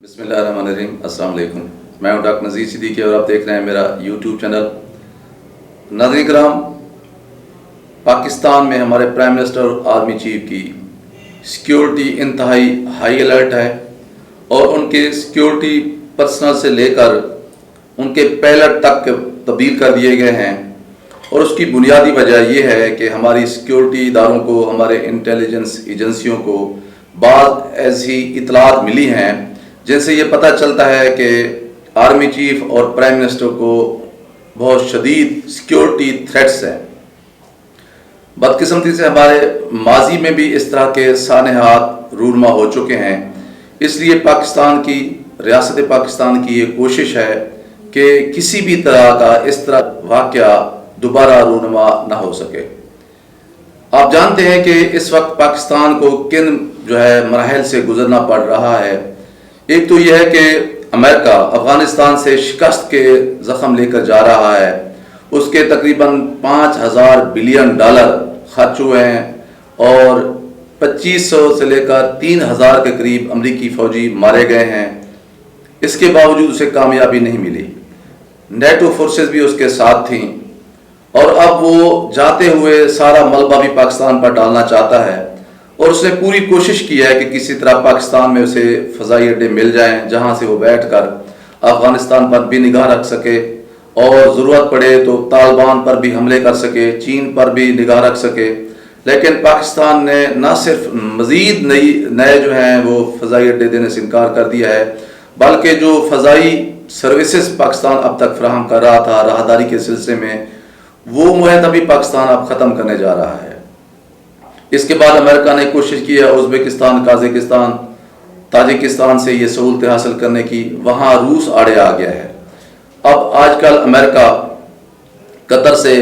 بسم اللہ الرحمن الرحیم۔ السلام علیکم، میں ہوں ڈاکٹر نذیر صدیقی اور آپ دیکھ رہے ہیں میرا یوٹیوب چینل۔ ناظرین کرام، پاکستان میں ہمارے پرائم منسٹر اور آرمی چیف کی سیکیورٹی انتہائی ہائی الرٹ ہے اور ان کے سیکیورٹی پرسنل سے لے کر ان کے پیلٹ تک تبدیل کر دیے گئے ہیں، اور اس کی بنیادی وجہ یہ ہے کہ ہماری سیکیورٹی اداروں کو، ہمارے انٹیلیجنس ایجنسیوں کو بعض ایسی اطلاعات ملی ہیں جن سے یہ پتہ چلتا ہے کہ آرمی چیف اور پرائم منسٹر کو بہت شدید سیکیورٹی تھریٹس ہیں۔ بدقسمتی سے ہمارے ماضی میں بھی اس طرح کے سانحات رونما ہو چکے ہیں، اس لیے پاکستان کی ریاست پاکستان کی یہ کوشش ہے کہ کسی بھی طرح کا اس طرح واقعہ دوبارہ رونما نہ ہو سکے۔ آپ جانتے ہیں کہ اس وقت پاکستان کو کن مراحل سے گزرنا پڑ رہا ہے۔ ایک تو یہ ہے کہ امریکہ افغانستان سے شکست کے زخم لے کر جا رہا ہے، اس کے تقریباً 5000 بلین ڈالر خرچ ہوئے ہیں اور 2500 سے لے کر 3000 کے قریب امریکی فوجی مارے گئے ہیں۔ اس کے باوجود اسے کامیابی نہیں ملی، نیٹو فورسز بھی اس کے ساتھ تھیں، اور اب وہ جاتے ہوئے سارا ملبہ بھی پاکستان پر ڈالنا چاہتا ہے، اور اس نے پوری کوشش کی ہے کہ کسی طرح پاکستان میں اسے فضائی اڈے مل جائیں جہاں سے وہ بیٹھ کر افغانستان پر بھی نگاہ رکھ سکے اور ضرورت پڑے تو طالبان پر بھی حملے کر سکے، چین پر بھی نگاہ رکھ سکے۔ لیکن پاکستان نے نہ صرف مزید نئے وہ فضائی اڈے دینے سے انکار کر دیا ہے، بلکہ جو فضائی سروسز پاکستان اب تک فراہم کر رہا تھا راہداری کے سلسلے میں، وہ معاہدہ بھی پاکستان اب ختم کرنے جا رہا ہے۔ اس کے بعد امریکہ نے کوشش کی ہے ازبکستان، قازقستان، تاجکستان سے یہ سہولتیں حاصل کرنے کی، وہاں روس آڑے آ گیا ہے۔ اب آج کل امریکہ قطر سے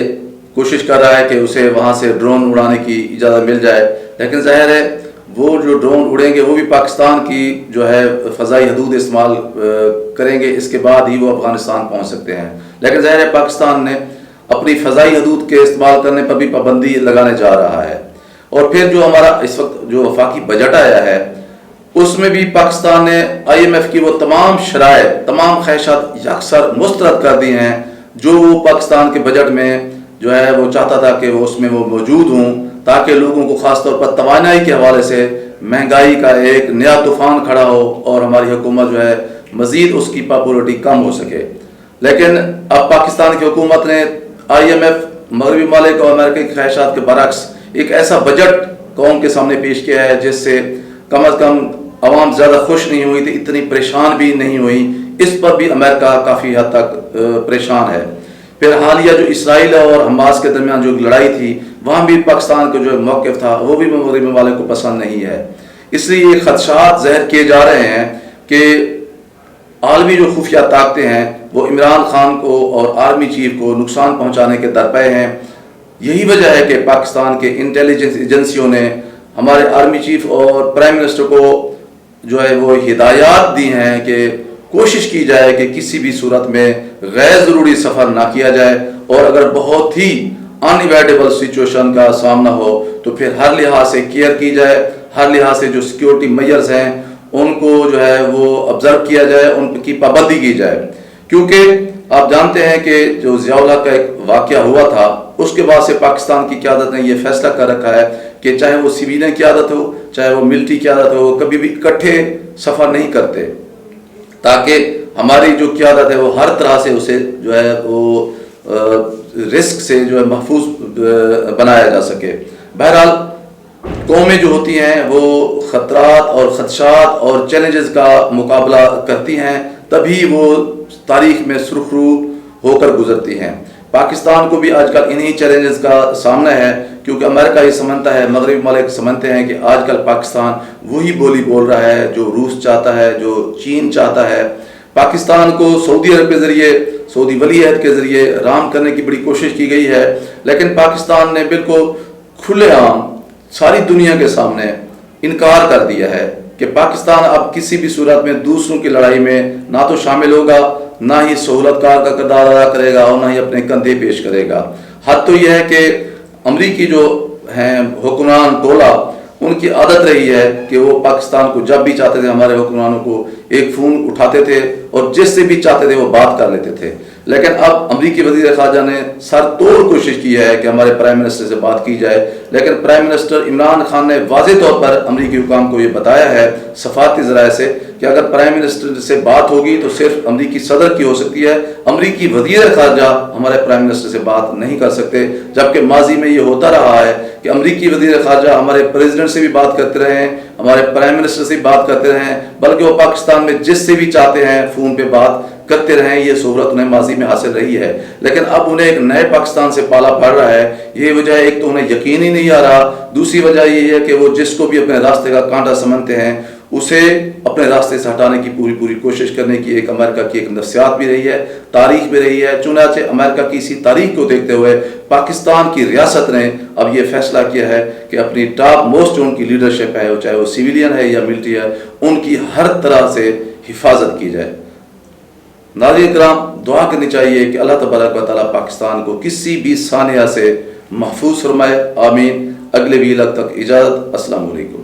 کوشش کر رہا ہے کہ اسے وہاں سے ڈرون اڑانے کی اجازت مل جائے، لیکن ظاہر ہے وہ جو ڈرون اڑیں گے وہ بھی پاکستان کی فضائی حدود استعمال کریں گے، اس کے بعد ہی وہ افغانستان پہنچ سکتے ہیں۔ لیکن ظاہر ہے پاکستان نے اپنی فضائی حدود کے استعمال کرنے پر بھی پابندی لگانے جا رہا ہے۔ اور پھر جو ہمارا اس وقت جو وفاقی بجٹ آیا ہے، اس میں بھی پاکستان نے IMF کی وہ تمام شرائط، تمام خواہشات یکسر مسترد کر دی ہیں جو وہ پاکستان کے بجٹ میں وہ چاہتا تھا کہ وہ اس میں وہ موجود ہوں، تاکہ لوگوں کو خاص طور پر توانائی کے حوالے سے مہنگائی کا ایک نیا طوفان کھڑا ہو اور ہماری حکومت مزید اس کی پاپولرٹی کم ہو سکے۔ لیکن اب پاکستان کی حکومت نے IMF، مغربی ممالک اور امریکہ کی خواہشات کے برعکس ایک ایسا بجٹ قوم کے سامنے پیش کیا ہے جس سے کم از کم عوام زیادہ خوش نہیں ہوئی تھی، اتنی پریشان بھی نہیں ہوئی۔ اس پر بھی امریکہ کافی حد تک پریشان ہے۔ پھر حالیہ جو اسرائیل اور حماس کے درمیان جو لڑائی تھی، وہاں بھی پاکستان کا جو موقف تھا وہ بھی مغربی ممالک کو پسند نہیں ہے۔ اس لیے یہ خدشات ظاہر کیے جا رہے ہیں کہ عالمی جو خفیہ طاقتیں ہیں وہ عمران خان کو اور آرمی چیف کو نقصان پہنچانے کے درپے ہیں۔ یہی وجہ ہے کہ پاکستان کے انٹیلیجنس ایجنسیوں نے ہمارے آرمی چیف اور پرائم منسٹر کو وہ ہدایات دی ہیں کہ کوشش کی جائے کہ کسی بھی صورت میں غیر ضروری سفر نہ کیا جائے، اور اگر بہت ہی ان ایوائڈیبل سچویشن کا سامنا ہو تو پھر ہر لحاظ سے کیئر کی جائے، ہر لحاظ سے جو سیکیورٹی میئرز ہیں ان کو وہ آبزرو کیا جائے، ان کی پابندی کی جائے۔ کیونکہ آپ جانتے ہیں کہ جو ضیاء الحق کا ایک واقعہ ہوا تھا، اس کے بعد سے پاکستان کی قیادت نے یہ فیصلہ کر رکھا ہے کہ چاہے وہ سویلین قیادت ہو، چاہے وہ ملٹری قیادت ہو، کبھی بھی اکٹھے سفر نہیں کرتے، تاکہ ہماری جو قیادت ہے وہ ہر طرح سے اسے وہ رسک سے محفوظ بنایا جا سکے۔ بہرحال قومیں جو ہوتی ہیں وہ خطرات اور خدشات اور چیلنجز کا مقابلہ کرتی ہیں، تبھی وہ تاریخ میں سرخرو ہو کر گزرتی ہیں۔ پاکستان کو بھی آج کل انہی چیلنجز کا سامنا ہے، کیونکہ امریکہ یہ سمجھتا ہے، مغربی ممالک سمجھتے ہیں کہ آج کل پاکستان وہی بولی بول رہا ہے جو روس چاہتا ہے، جو چین چاہتا ہے۔ پاکستان کو سعودی عرب کے ذریعے، سعودی ولی عہد کے ذریعے رام کرنے کی بڑی کوشش کی گئی ہے، لیکن پاکستان نے بالکل کھلے عام ساری دنیا کے سامنے انکار کر دیا ہے کہ پاکستان اب کسی بھی صورت میں دوسروں کی لڑائی میں نہ تو شامل ہوگا، نہ ہی سہولت کار کا کردار ادا کرے گا، اور نہ ہی اپنے کندھے پیش کرے گا۔ حد تو یہ ہے کہ امریکی جو ہیں حکمران ٹولہ، ان کی عادت رہی ہے کہ وہ پاکستان کو جب بھی چاہتے تھے ہمارے حکمرانوں کو ایک فون اٹھاتے تھے اور جس سے بھی چاہتے تھے وہ بات کر لیتے تھے. لیکن اب امریکی وزیر خارجہ نے سر توڑ کوشش کی ہے کہ ہمارے پرائم منسٹر سے بات کی جائے، لیکن پرائم منسٹر عمران خان نے واضح طور پر امریکی حکام کو یہ بتایا ہے سفارتی ذرائع سے کہ اگر پرائم منسٹر سے بات ہوگی تو صرف امریکی صدر کی ہو سکتی ہے، امریکی وزیر خارجہ ہمارے پرائم منسٹر سے بات نہیں کر سکتے. جبکہ ماضی میں یہ ہوتا رہا ہے کہ امریکی وزیر خارجہ ہمارے پریزیڈنٹ سے بھی بات کرتے رہے ہیں، ہمارے پرائم منسٹر سے بھی بات کرتے رہے ہیں، بلکہ وہ پاکستان میں جس سے بھی چاہتے ہیں فون پہ بات کرتے رہیں. یہ صورت انہیں ماضی میں حاصل رہی ہے، لیکن اب انہیں ایک نئے پاکستان سے پالا پڑ رہا ہے. یہ وجہ ایک تو انہیں یقین ہی نہیں آ رہا، دوسری وجہ یہ ہے کہ وہ جس کو بھی اپنے راستے کا کانٹا سمجھتے ہیں اسے اپنے راستے سے ہٹانے کی پوری کوشش کرنے کی ایک امریکہ کی ایک نفسیات بھی رہی ہے، تاریخ بھی رہی ہے. چنانچہ امریکہ کی اسی تاریخ کو دیکھتے ہوئے پاکستان کی ریاست نے اب یہ فیصلہ کیا ہے کہ اپنی ٹاپ موسٹ ان کی لیڈرشپ ہے، چاہے وہ سیویلین ہے یا ملٹری ہے، ان کی ہر طرح سے حفاظت کی جائے. ناظرین کرام، دعا کرنی چاہیے کہ اللہ تبارک و تعالیٰ پاکستان کو کسی بھی سانحہ سے محفوظ فرمائے. آمین. اگلے ویلاگ تک اجازت. السلام علیکم.